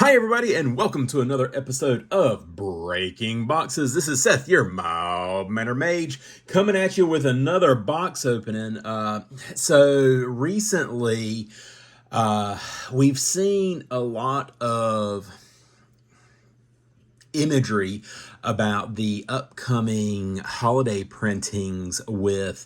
Hi everybody, and welcome to another episode of Breaking Boxes. This is Seth, your Mild Mannered Mage, coming at you with another box opening. So recently, we've seen a lot of imagery about the upcoming holiday printings with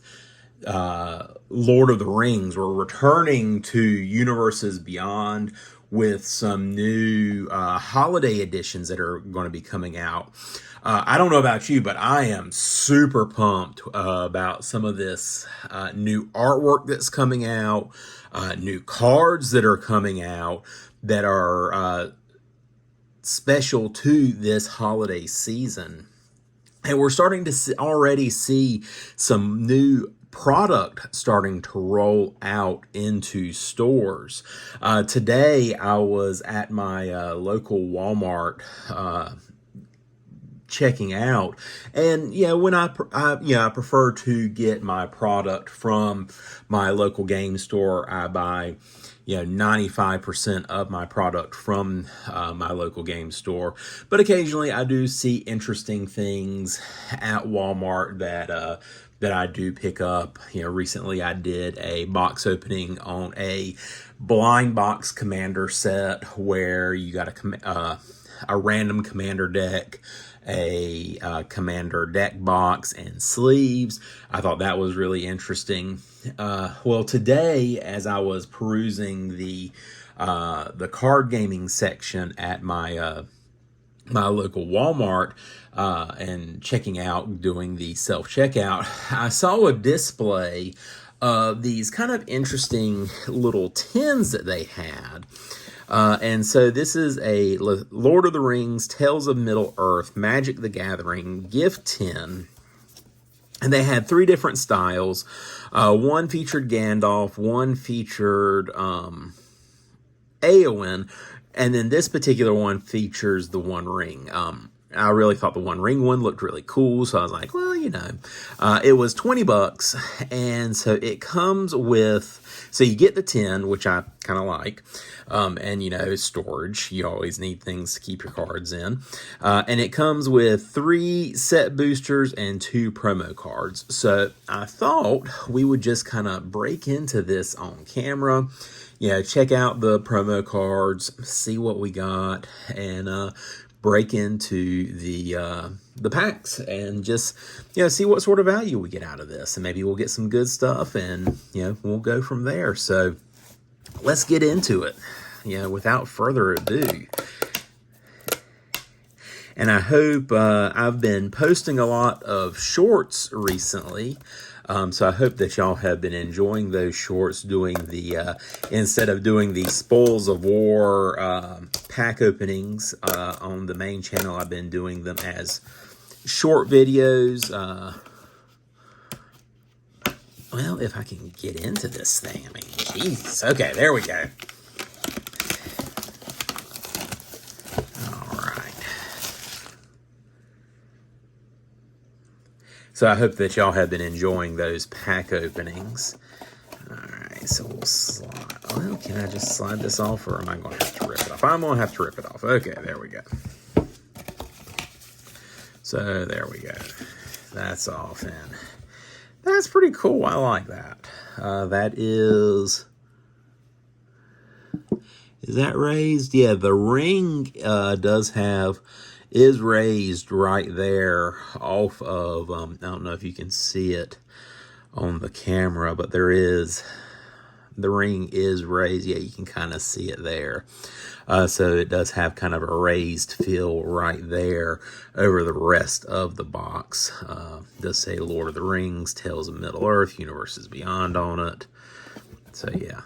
Lord of the Rings. We're returning to Universes Beyond with some new holiday editions that are going to be coming out. I don't know about you, but I am super pumped about some of this new artwork that's coming out, new cards that are coming out that are special to this holiday season. And we're starting to already see some new product starting to roll out into stores. Today, I was at my local Walmart checking out, and when I prefer to get my product from my local game store. I buy 95% of my product from my local game store, but occasionally I do see interesting things at Walmart that I do pick up. Recently I did a box opening on a blind box commander set where you got a random commander deck, a commander deck box, and sleeves. I thought that was really interesting. Well, today, as I was perusing the card gaming section at my my local Walmart and checking out, doing the self-checkout, I saw a display of these kind of interesting little tins that they had. And so this is a Lord of the Rings, Tales of Middle-earth, Magic the Gathering gift tin. And they had three different styles. One featured Gandalf, one featured Eowyn, and then this particular one features the One Ring. I really thought the One Ring one looked really cool, so I was like, well, it was $20, and so it comes with, so you get the tin, which I kind of like, and storage. You always need things to keep your cards in, and it comes with 3 set boosters and 2 promo cards. So I thought we would just kind of break into this on camera, check out the promo cards, see what we got, and break into the packs and just see what sort of value we get out of this, and maybe we'll get some good stuff, and we'll go from there. So let's get into it, without further ado. And I hope I've been posting a lot of shorts recently. So I hope that y'all have been enjoying those shorts, doing the, instead of doing the Spoils of War pack openings on the main channel, I've been doing them as short videos. Well, if I can get into this thing, Jesus. Okay, there we go. So I hope that y'all have been enjoying those pack openings. Alright, so we'll slide. Well, can I just slide this off, or am I going to have to rip it off? I'm going to have to rip it off. Okay, there we go. So there we go. That's off, and that's pretty cool. I like that. That is that raised? Yeah, the ring is raised right there off of, I don't know if you can see it on the camera, but the ring is raised. Yeah, you can kind of see it there. So it does have kind of a raised feel right there over the rest of the box. It does say Lord of the Rings, Tales of Middle-earth, Universes Beyond on it. So yeah,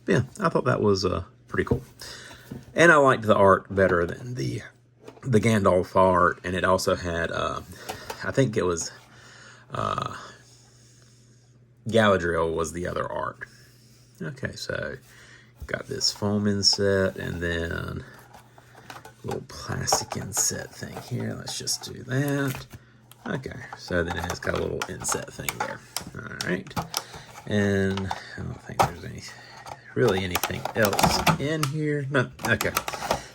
yeah, I thought that was pretty cool. And I liked the art better than the Gandalf art, and it also had, I think it was Galadriel was the other art. Okay, so got this foam inset, and then a little plastic inset thing here. Let's just do that. Okay, so then it's got a little inset thing there. All right, and I don't think there's any. really anything else in here. No, okay.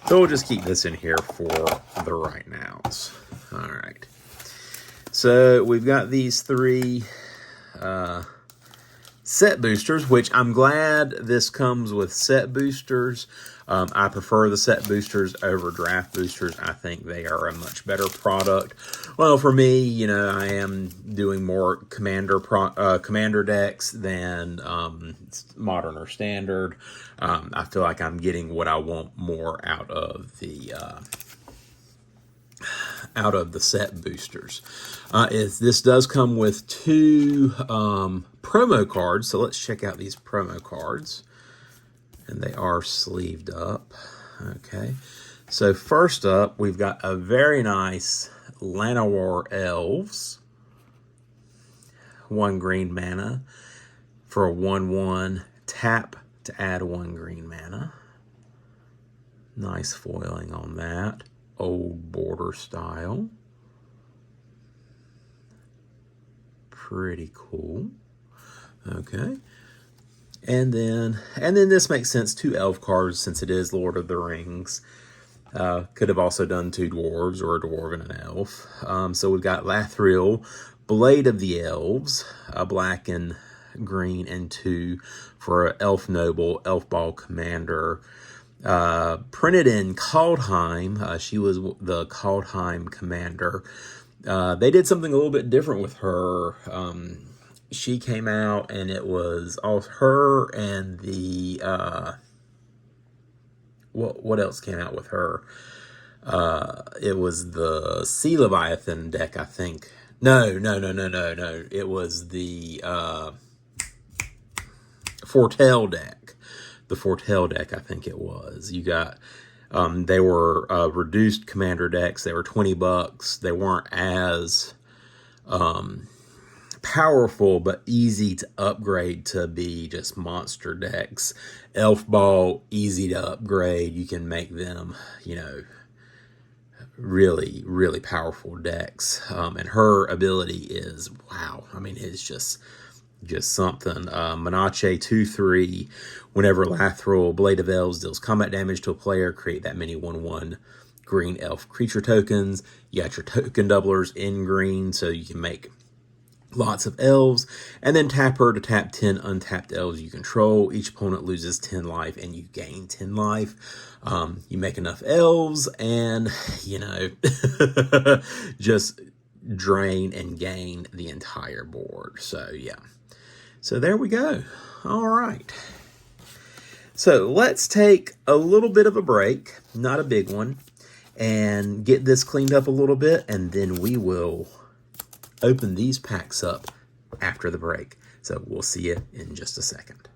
So we'll just keep this in here for the right nows. All right. So we've got these 3 set boosters, which I'm glad this comes with set boosters. I prefer the set boosters over draft boosters. I think they are a much better product. Well, for me, you know, I am doing more commander decks than modern or standard. I feel like I'm getting what I want more out of the set boosters. This does come with 2 promo cards, so let's check out these promo cards. And they are sleeved up. Okay, so first up, we've got a very nice LOTR Elves. 1 green mana for a 1/1 tap to add 1 green mana. Nice foiling on that. Old border style. Pretty cool. Okay. And then this makes sense, 2 elf cards since it is Lord of the Rings. Could have also done 2 dwarves or a dwarf and an elf. So we've got Lathril, Blade of the Elves, a black and green and 2 for an elf noble, elf ball commander. Printed in Kaldheim. She was the Kaldheim commander. They did something a little bit different with her. She came out and it was all her and the what else came out with her? It was the Sea Leviathan deck, I think. No. It was the Foretell deck. The Foretell deck, I think it was. You got they were reduced commander decks. They were $20. They weren't as powerful, but easy to upgrade to be just monster decks. Elf Ball, easy to upgrade. You can make them, you know, really, really powerful decks. And her ability is, wow. I mean, it's just something. Menache 2/3. Whenever Lathril, Blade of Elves, deals combat damage to a player, create that many 1/1 green elf creature tokens. You got your token doublers in green, so you can make lots of elves, and then tap her to tap 10 untapped elves you control. Each opponent loses 10 life, and you gain 10 life. You make enough elves, and, you know, just drain and gain the entire board. So, yeah. So, there we go. All right. So, let's take a little bit of a break, not a big one, and get this cleaned up a little bit, and then we will open these packs up after the break. So we'll see you in just a second.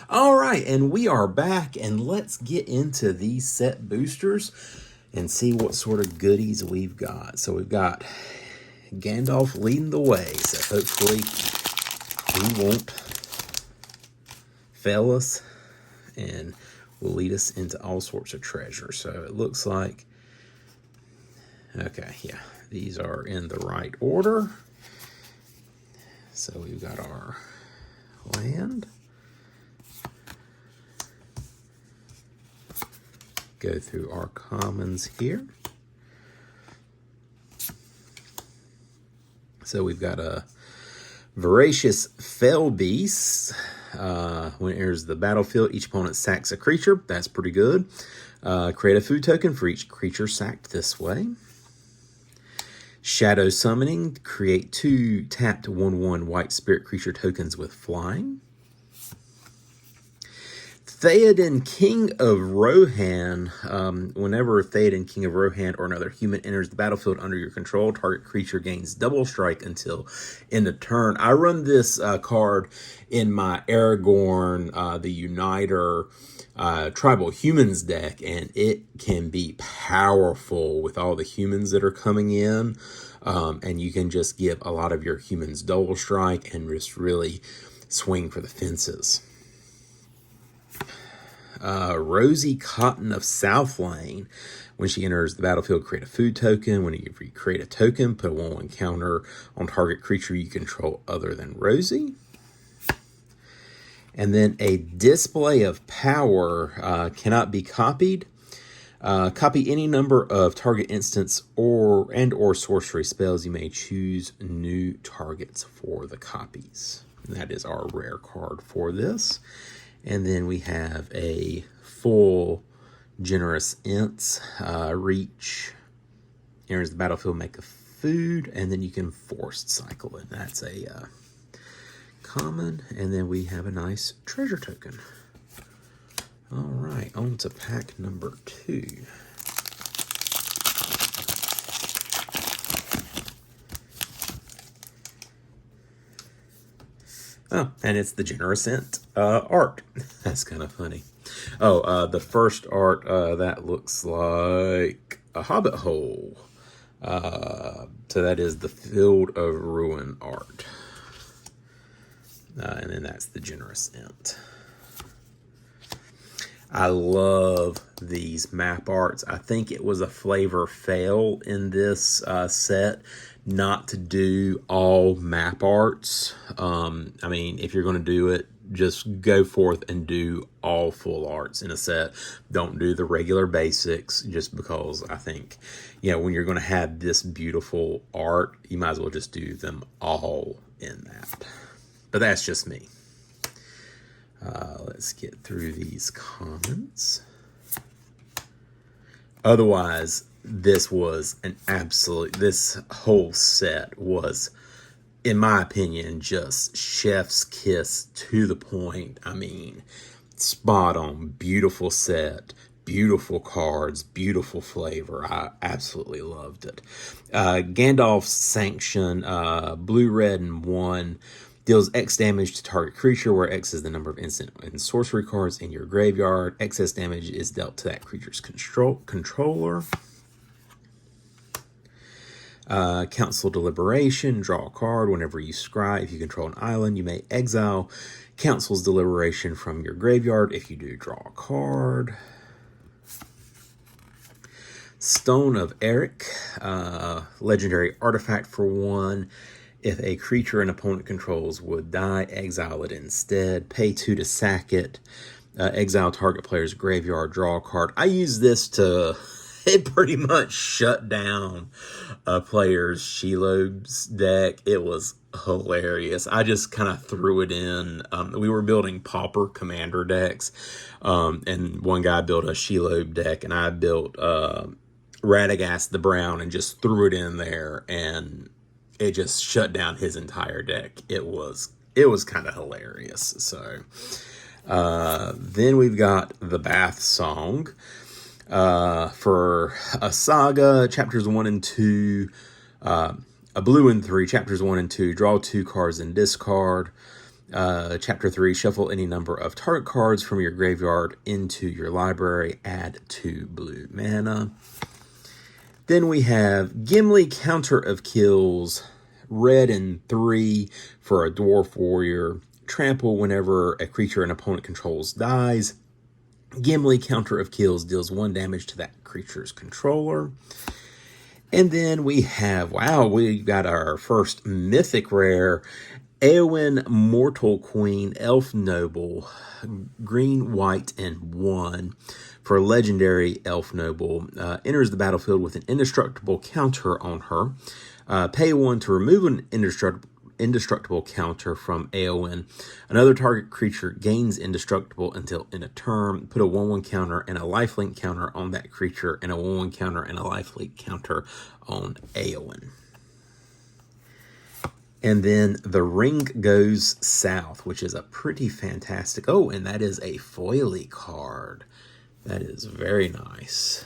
All right, and we are back, and let's get into these set boosters and see what sort of goodies we've got. So we've got Gandalf leading the way, so hopefully he won't fail us and will lead us into all sorts of treasure. So it looks like, okay, yeah. These are in the right order. So we've got our land. Go through our commons here. So we've got a Voracious Fell Beast. When it enters the battlefield, each opponent sacks a creature. That's pretty good. Create a food token for each creature sacked this way. Shadow Summoning, create 2 tapped 1/1 white spirit creature tokens with flying. Theoden, King of Rohan. Whenever Theoden, King of Rohan, or another human enters the battlefield under your control, target creature gains double strike until end of turn. I run this card in my Aragorn, the Uniter, Tribal Humans deck, and it can be powerful with all the humans that are coming in, and you can just give a lot of your humans double strike and just really swing for the fences. Rosie Cotton of Southlane. When she enters the battlefield, create a food token. When you create a token, put a 1/1 counter on target creature you control other than Rosie. And then a display of power cannot be copied. Copy any number of target instants or sorcery spells. You may choose new targets for the copies. And that is our rare card for this. And then we have a full Generous Ints. Reach. Enters the battlefield, make a food, and then you can forced cycle it. That's a common. And then we have a nice treasure token. All right, on to pack number 2. Oh, and it's the Generous Int art. That's kind of funny. Oh, the first art, that looks like a hobbit hole. So that is the Field of Ruin art. And then that's the Generous Int. I love these map arts. I think it was a flavor fail in this set not to do all map arts. I mean, if you're going to do it, just go forth and do all full arts in a set. Don't do the regular basics, just because I think, when you're going to have this beautiful art, you might as well just do them all in that. But that's just me. Let's get through these comments. Otherwise, this was this whole set was, in my opinion, just chef's kiss to the point. I mean, spot on, beautiful set, beautiful cards, beautiful flavor. I absolutely loved it. Gandalf's Sanction, blue, red, and 1. Deals X damage to target creature, where X is the number of instant and sorcery cards in your graveyard. Excess damage is dealt to that creature's controller. Council Deliberation. Draw a card whenever you scry. If you control an island, you may exile Council's Deliberation from your graveyard. If you do, draw a card. Stone of Eric. Legendary artifact for 1. If a creature an opponent controls would die, exile it instead. Pay 2 to sack it. Exile target player's graveyard, draw a card. I use this to pretty much shut down a player's Shelob's deck. It was hilarious. I just kind of threw it in. We were building Pauper Commander decks, and one guy built a Shelob deck, and I built Radagast the Brown and just threw it in there, and it just shut down his entire deck. It was kind of hilarious. So then we've got the Bath Song for a saga, chapters 1 and 2, a blue and 3, chapters 1 and 2, draw 2 cards and discard. Chapter 3, shuffle any number of target cards from your graveyard into your library, add 2 blue mana. Then we have Gimli, Counter of Kills, red and 3 for a Dwarf Warrior. Trample whenever a creature an opponent controls dies. Gimli, Counter of Kills, deals 1 damage to that creature's controller. And then we have, we got our first mythic rare, Éowyn, Mortal Queen, Elf Noble, green, white, and 1. For a legendary Elf Noble, enters the battlefield with an indestructible counter on her. Pay 1 to remove an indestructible counter from Éowyn. Another target creature gains indestructible until end of turn. Put a 1/1 counter and a lifelink counter on that creature, and a 1/1 counter and a lifelink counter on Éowyn. And then the Ring Goes South, which is a pretty fantastic. Oh, and that is a foily card. That is very nice.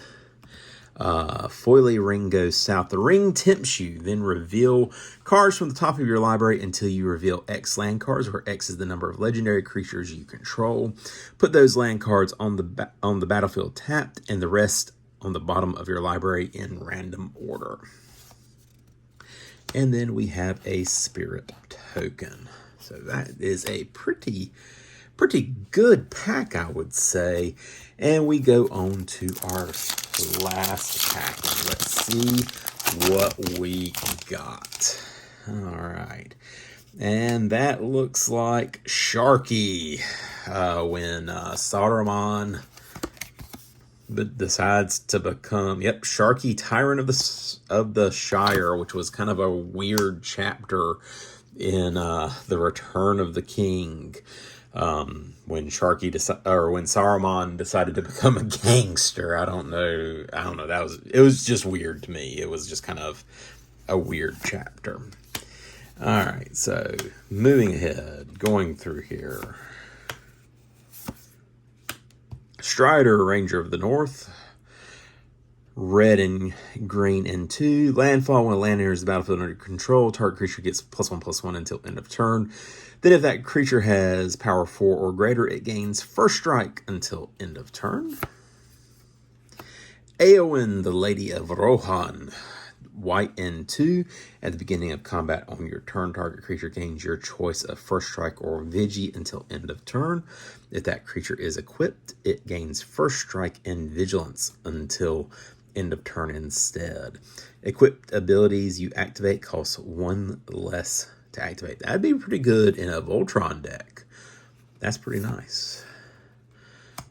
Foily Ring Goes South. The ring tempts you, then reveal cards from the top of your library until you reveal X land cards, where X is the number of legendary creatures you control. Put those land cards on the battlefield tapped, and the rest on the bottom of your library in random order. And then we have a Spirit Token. So that is a pretty good pack, I would say. And we go on to our last pack. Let's see what we got. All right. And that looks like Sharky. When Saruman decides to become, Sharky, Tyrant of the Shire, which was kind of a weird chapter in the Return of the King. When when Saruman decided to become a gangster. I don't know. It was just weird to me. It was just kind of a weird chapter. All right, so moving ahead, going through here. Strider, Ranger of the North. Red and green and 2. Landfall, when a land enters the battlefield under control, target creature gets +1/+1 until end of turn. Then if that creature has power 4 or greater, it gains first strike until end of turn. Eowyn, the Lady of Rohan. White and 2. At the beginning of combat on your turn, target creature gains your choice of first strike or Vigi until end of turn. If that creature is equipped, it gains first strike and vigilance until end of turn instead. Equipped abilities you activate cost 1 less to activate. That'd be pretty good in a Voltron deck. That's pretty nice.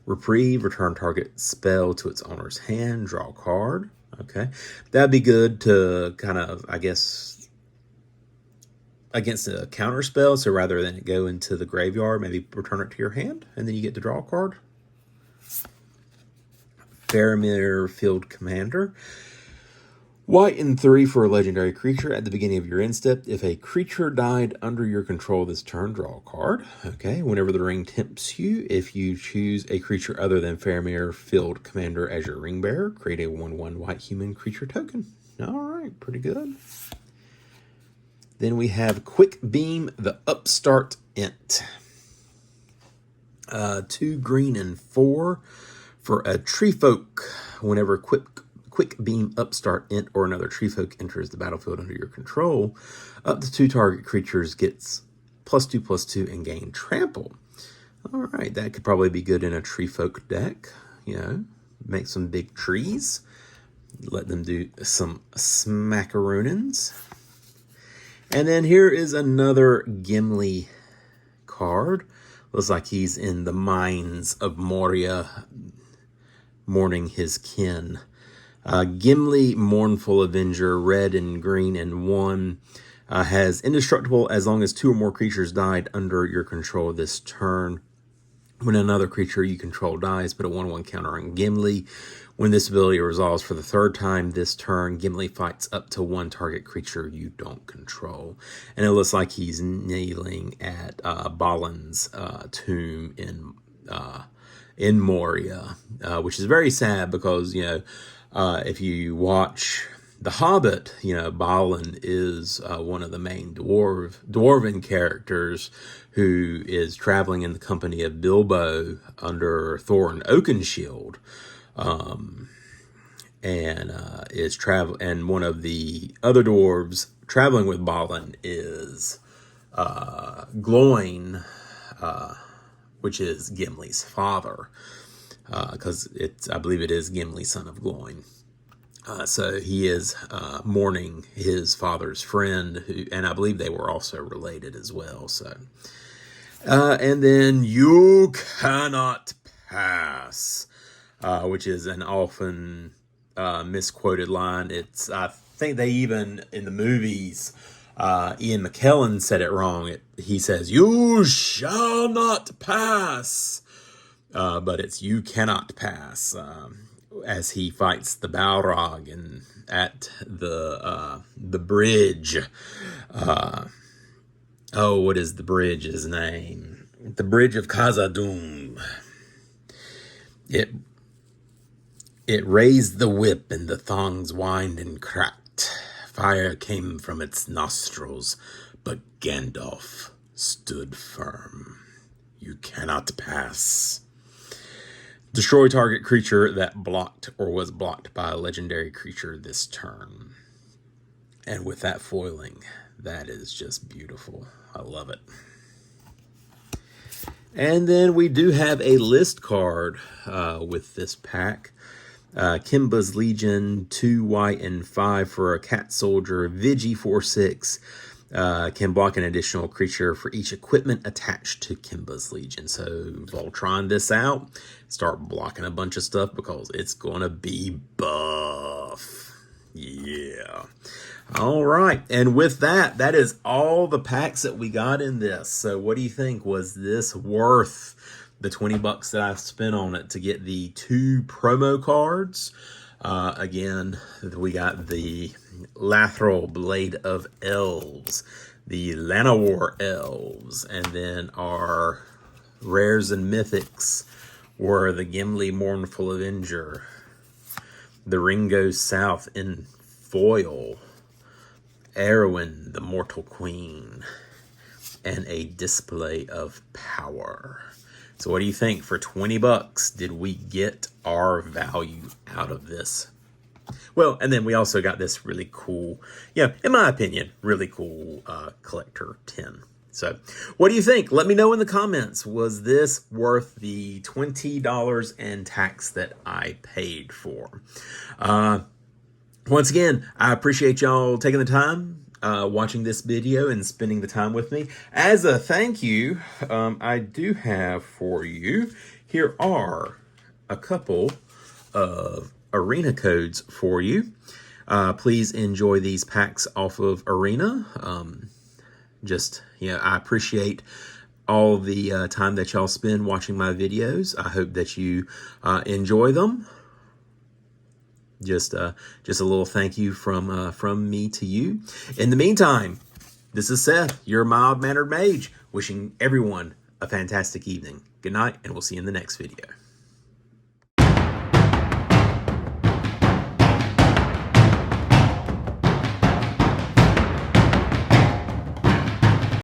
Reprieve, return target spell to its owner's hand, draw a card. Okay, that'd be good to kind of, I guess, against a counter spell. So rather than it go into the graveyard, maybe return it to your hand, and then you get to draw a card. Faramir, Field Commander. White and 3 for a legendary creature. At the beginning of your end step, if a creature died under your control this turn, draw a card. Okay, whenever the ring tempts you, if you choose a creature other than Faramir, Field Commander as your ring bearer, create a 1/1 white human creature token. All right, pretty good. Then we have Quick Beam, the Upstart Ent. 2 green and 4 for a Tree Folk. Whenever Quick Beam, Upstart Ent, or another Tree Folk enters the battlefield under your control, up to 2 target creatures gets +2/+2 and gain Trample. All right, that could probably be good in a Tree Folk deck. You know, make some big trees. Let them do some smackaroonins. And then here is another Gimli card. Looks like he's in the mines of Moria, mourning his kin. Gimli, Mournful Avenger, red and green and 1, has indestructible as long as 2 or more creatures died under your control this turn. When another creature you control dies, put a 1/1 counter on Gimli. When this ability resolves for the 3rd time this turn, Gimli fights up to 1 target creature you don't control. And it looks like he's kneeling at Balin's tomb in Moria, which is very sad because, if you watch The Hobbit, Balin is one of the main dwarven characters who is traveling in the company of Bilbo under Thorin Oakenshield, and one of the other dwarves traveling with Balin is Gloin, which is Gimli's father, because I believe it is Gimli, son of Gloin. So he is mourning his father's friend, and I believe they were also related as well. So, and then You Cannot Pass, which is an often misquoted line. I think they even in the movies, Ian McKellen said it wrong. He says "You shall not pass," but it's "You cannot pass." As he fights the Balrog at the bridge. What is the bridge's name? The Bridge of Khazad-dûm. It raised the whip and the thongs whined and cracked. Fire came from its nostrils, but Gandalf stood firm. You cannot pass. Destroy target creature that blocked or was blocked by a legendary creature this turn. And with that foiling, that is just beautiful. I love it. And then we do have a list card with this pack. Kimba's Legion, 2 white and 5 for a cat soldier, Vigi 4/6. Can block an additional creature for each equipment attached to Kimba's Legion. So Voltron this out, start blocking a bunch of stuff because it's going to be buff. Yeah. All right. And with that, that is all the packs that we got in this. So what do you think? Was this worth the $20 that I spent on it to get the 2 promo cards? Again, we got the Lathril Blade of Elves, the Llanowar Elves, and then our rares and mythics were the Gimli Mournful Avenger, the Ringo South in foil, Erwin the Mortal Queen, and a Display of Power. So what do you think? For $20, did we get our value out of this? Well, and then we also got this really cool, in my opinion, really cool collector tin. So what do you think? Let me know in the comments. Was this worth the $20 and tax that I paid for? Once again, I appreciate y'all taking the time watching this video and spending the time with me. As a thank you, I do have for you, here are a couple of arena codes for you. Please enjoy these packs off of Arena. I appreciate all the time that y'all spend watching my videos. I hope that you enjoy them. Just a little thank you from me to you. In the meantime, this is Seth, your Mild Mannered Mage, wishing everyone a fantastic evening. Good night, and we'll see you in the next video.